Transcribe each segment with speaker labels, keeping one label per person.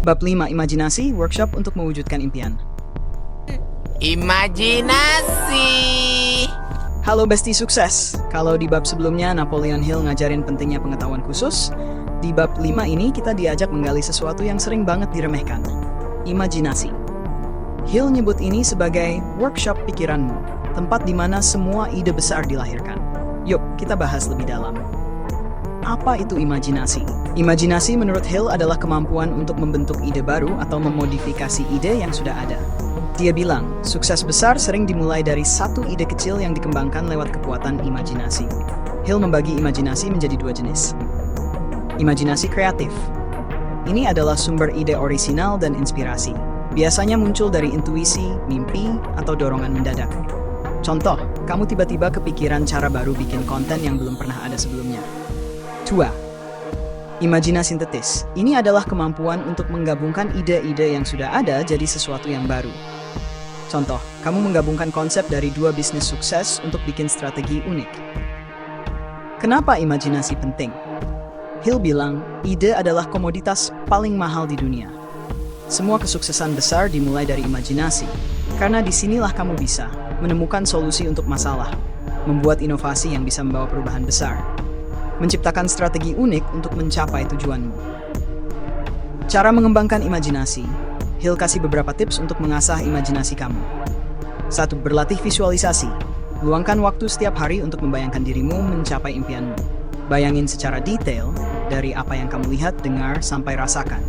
Speaker 1: Bab 5, Imajinasi, Workshop untuk Mewujudkan Impian.
Speaker 2: Imajinasi.
Speaker 1: Halo Besti Sukses. Kalau di bab sebelumnya Napoleon Hill ngajarin pentingnya pengetahuan khusus, di bab 5 ini kita diajak menggali sesuatu yang sering banget diremehkan. Imajinasi. Hill nyebut ini sebagai workshop pikiranmu, tempat di mana semua ide besar dilahirkan. Yuk, kita bahas lebih dalam. Apa itu imajinasi? Imajinasi menurut Hill adalah kemampuan untuk membentuk ide baru atau memodifikasi ide yang sudah ada. Dia bilang, sukses besar sering dimulai dari satu ide kecil yang dikembangkan lewat kekuatan imajinasi. Hill membagi imajinasi menjadi dua jenis. Imajinasi kreatif. Ini adalah sumber ide orisinal dan inspirasi. Biasanya muncul dari intuisi, mimpi, atau dorongan mendadak. Contoh, kamu tiba-tiba kepikiran cara baru bikin konten yang belum pernah ada sebelumnya. 2. Imajinasi sintetis. Ini adalah kemampuan untuk menggabungkan ide-ide yang sudah ada jadi sesuatu yang baru. Contoh, kamu menggabungkan konsep dari dua bisnis sukses untuk bikin strategi unik. Kenapa imajinasi penting? Hill bilang, ide adalah komoditas paling mahal di dunia. Semua kesuksesan besar dimulai dari imajinasi, karena disinilah kamu bisa menemukan solusi untuk masalah, membuat inovasi yang bisa membawa perubahan besar, menciptakan strategi unik untuk mencapai tujuanmu. Cara mengembangkan imajinasi. Hill kasih beberapa tips untuk mengasah imajinasi kamu. 1. Berlatih visualisasi. Luangkan waktu setiap hari untuk membayangkan dirimu mencapai impianmu. Bayangin secara detail dari apa yang kamu lihat, dengar, sampai rasakan.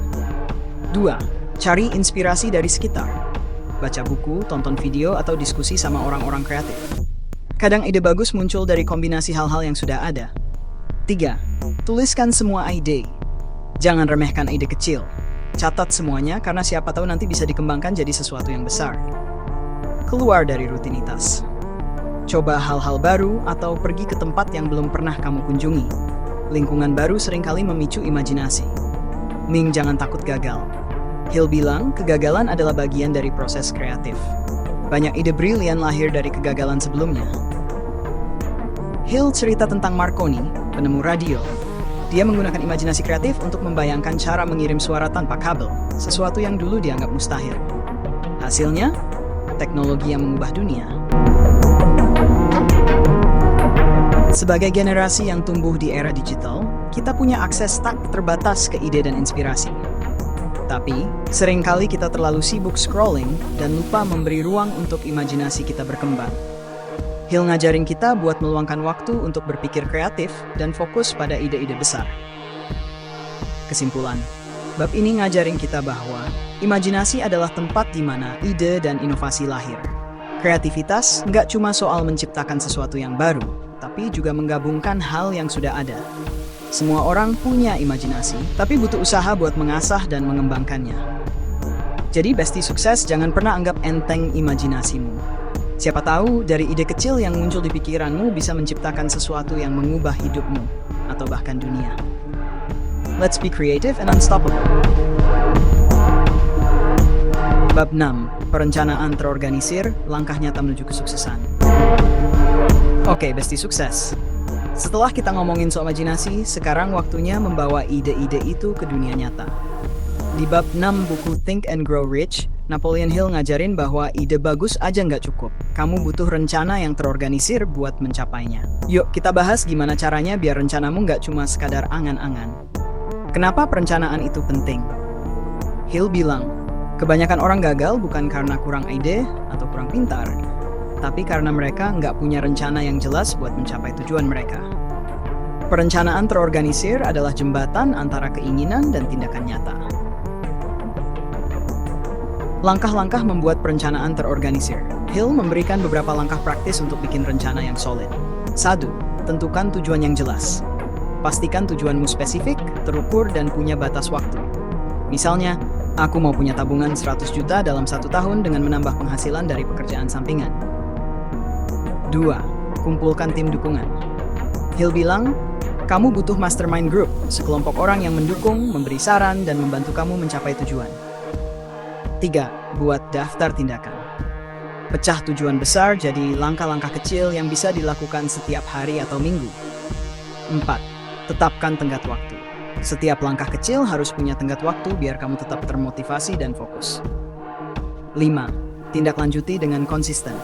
Speaker 1: 2. Cari inspirasi dari sekitar. Baca buku, tonton video, atau diskusi sama orang-orang kreatif. Kadang ide bagus muncul dari kombinasi hal-hal yang sudah ada. 3. Tuliskan semua ide. Jangan remehkan ide kecil. Catat semuanya karena siapa tahu nanti bisa dikembangkan jadi sesuatu yang besar. Keluar dari rutinitas. Coba hal-hal baru atau pergi ke tempat yang belum pernah kamu kunjungi. Lingkungan baru seringkali memicu imajinasi. Jangan takut gagal. Hill bilang, kegagalan adalah bagian dari proses kreatif. Banyak ide brilian lahir dari kegagalan sebelumnya. Hill cerita tentang Marconi, penemu radio. Dia menggunakan imajinasi kreatif untuk membayangkan cara mengirim suara tanpa kabel, sesuatu yang dulu dianggap mustahil. Hasilnya, teknologi yang mengubah dunia. Sebagai generasi yang tumbuh di era digital, kita punya akses tak terbatas ke ide dan inspirasi. Tapi, seringkali kita terlalu sibuk scrolling dan lupa memberi ruang untuk imajinasi kita berkembang. Hill ngajarin kita buat meluangkan waktu untuk berpikir kreatif dan fokus pada ide-ide besar. Kesimpulan, bab ini ngajarin kita bahwa imajinasi adalah tempat di mana ide dan inovasi lahir. Kreativitas nggak cuma soal menciptakan sesuatu yang baru, tapi juga menggabungkan hal yang sudah ada. Semua orang punya imajinasi, tapi butuh usaha buat mengasah dan mengembangkannya. Jadi, Besti Sukses, jangan pernah anggap enteng imajinasimu. Siapa tahu dari ide kecil yang muncul di pikiranmu bisa menciptakan sesuatu yang mengubah hidupmu atau bahkan dunia. Let's be creative and unstoppable. Bab 6. Perencanaan terorganisir, langkah nyata menuju kesuksesan. Oke, Besti Sukses. Setelah kita ngomongin soal imajinasi, sekarang waktunya membawa ide-ide itu ke dunia nyata. Di bab 6 buku Think and Grow Rich, Napoleon Hill ngajarin bahwa ide bagus aja nggak cukup. Kamu butuh rencana yang terorganisir buat mencapainya. Yuk, kita bahas gimana caranya biar rencanamu nggak cuma sekadar angan-angan. Kenapa perencanaan itu penting? Hill bilang, kebanyakan orang gagal bukan karena kurang ide atau kurang pintar, tapi karena mereka nggak punya rencana yang jelas buat mencapai tujuan mereka. Perencanaan terorganisir adalah jembatan antara keinginan dan tindakan nyata. Langkah-langkah membuat perencanaan terorganisir. Hill memberikan beberapa langkah praktis untuk bikin rencana yang solid. 1. Tentukan tujuan yang jelas. Pastikan tujuanmu spesifik, terukur, dan punya batas waktu. Misalnya, aku mau punya tabungan 100 juta dalam 1 tahun dengan menambah penghasilan dari pekerjaan sampingan. 2. Kumpulkan tim dukungan. Hill bilang, kamu butuh mastermind group, sekelompok orang yang mendukung, memberi saran, dan membantu kamu mencapai tujuan. 3. Buat daftar tindakan. Pecah tujuan besar jadi langkah-langkah kecil yang bisa dilakukan setiap hari atau minggu. 4. Tetapkan tenggat waktu. Setiap langkah kecil harus punya tenggat waktu biar kamu tetap termotivasi dan fokus. 5. Tindaklanjuti dengan konsisten.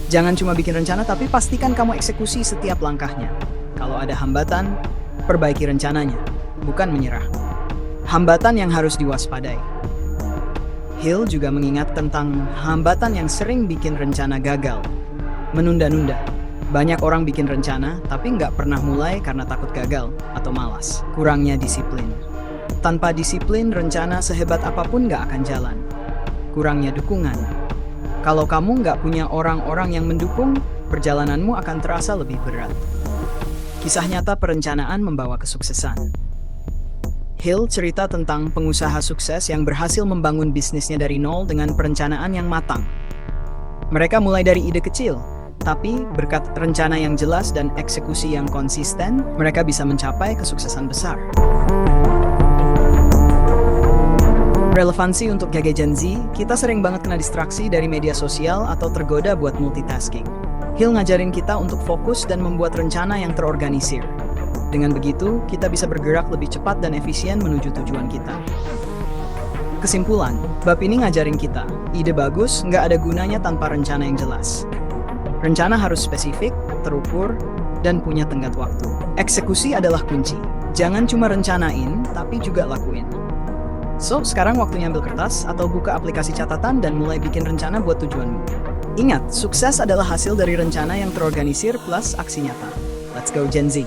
Speaker 1: Jangan cuma bikin rencana tapi pastikan kamu eksekusi setiap langkahnya. Kalau ada hambatan, perbaiki rencananya, bukan menyerah. Hambatan yang harus diwaspadai. Hill juga mengingat tentang hambatan yang sering bikin rencana gagal. Menunda-nunda. Banyak orang bikin rencana, tapi nggak pernah mulai karena takut gagal atau malas. Kurangnya disiplin. Tanpa disiplin, rencana sehebat apapun nggak akan jalan. Kurangnya dukungan. Kalau kamu nggak punya orang-orang yang mendukung, perjalananmu akan terasa lebih berat. Kisah nyata perencanaan membawa kesuksesan. Hill cerita tentang pengusaha sukses yang berhasil membangun bisnisnya dari nol dengan perencanaan yang matang. Mereka mulai dari ide kecil, tapi berkat rencana yang jelas dan eksekusi yang konsisten, mereka bisa mencapai kesuksesan besar. Relevansi untuk GG Gen Z, kita sering banget kena distraksi dari media sosial atau tergoda buat multitasking. Hill ngajarin kita untuk fokus dan membuat rencana yang terorganisir. Dengan begitu, kita bisa bergerak lebih cepat dan efisien menuju tujuan kita. Kesimpulan, bab ini ngajarin kita, ide bagus nggak ada gunanya tanpa rencana yang jelas. Rencana harus spesifik, terukur, dan punya tenggat waktu. Eksekusi adalah kunci. Jangan cuma rencanain, tapi juga lakuin. So, sekarang waktunya ambil kertas atau buka aplikasi catatan dan mulai bikin rencana buat tujuanmu. Ingat, sukses adalah hasil dari rencana yang terorganisir plus aksi nyata. Let's go Gen Z!